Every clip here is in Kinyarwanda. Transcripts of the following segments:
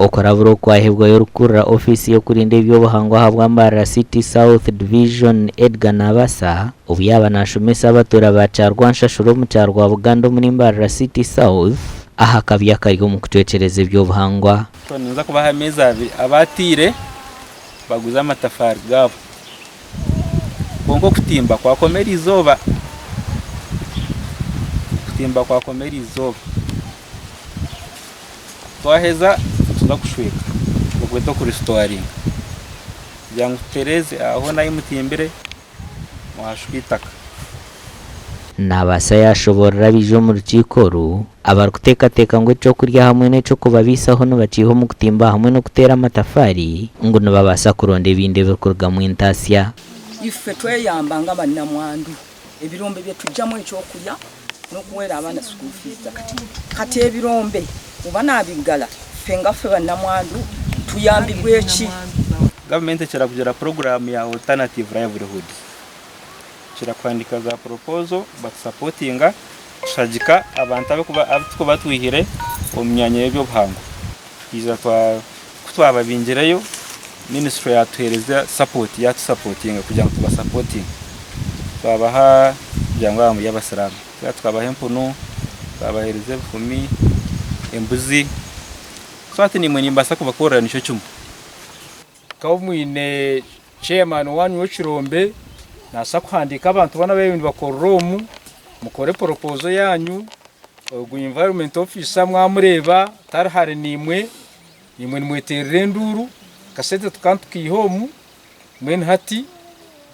okoraburo kwahebwa yorukurra ofisi yo kurinda eby'obuhangwa habwa Mbarara City South Division Edgar Nabasa obyaba nashomesa abatura ba Rwanshashuro mu rwa Buganda muri Mbarara City South aha kabya kari mu kutwecereza eby'obuhangwa tonza kubaha amezi abiri abatire baguza amatafaari gabo bongo kutimba kwakomera izoba twaheza tuza kushweka ubwo kuri storing byangu tereze aho nayo mutimbire mwashwitaka Nabasa yashobora bijo mu rukiko abarikutekateka ngo cyo kurya hamwe n'eco kubabisaho no baciho mu kutimba hamwe no kutera amatafari ngo nababasa kuronda ibindi bikorwa mu intasya ife tweyambanga bannamwandu ebirombe bye tujjamo ekyokulya n'okuwera abaana school fees kati ebirombe uba nabigala fenga fe bannamwandu tuyambibwe eki government ekira kugira program ya alternative livelihood kira kwandika za proposal but supportinga shajika abantu abatuko batwihire omnyanya y'eby'obuhangwa iza kutwababingireyo ministry yatuhereza support supportinga kugira ngo tubasupporting twabaha byangwa mu y'abasiramu twabaha empunu twabahereze 10 embuzi swati ni mwenye mbasa kubakora nisho cyumu kawumwine chairman wanyu w'Kirombe nasa kwandika abantu bana b'ebintu bakoromu mukore proposal yanyu gu environment officer mwamureba tarahare nimwe mweterere nduru kasete tukantukihomu mwen hati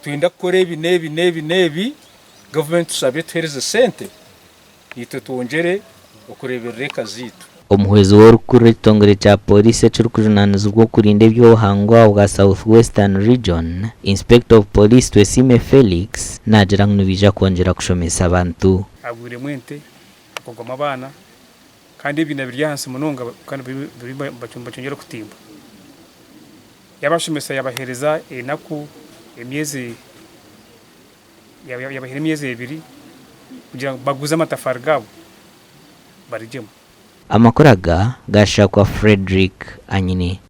twenda kore nebi government tusabe twereze sente ito tuongere okureberere kazitu omuhwezo w'orukuru ekitongore kya polisi ekirikujunanizibwa bwo kurinda eby'obuhangwa bwa South Western Region Inspector of Police Twesime Felix nagira ngo nibija kongera kushomesa abantu agure mwente akogoma abana kandi ibina biryanse munonga kandi bacyongera kutimba yabashomesa yabahereza enaku emyezi yabahereza emyezi 2 kugira baguze amatafari gabo barijemo Amakoraga gashakwa Frederick Anyini.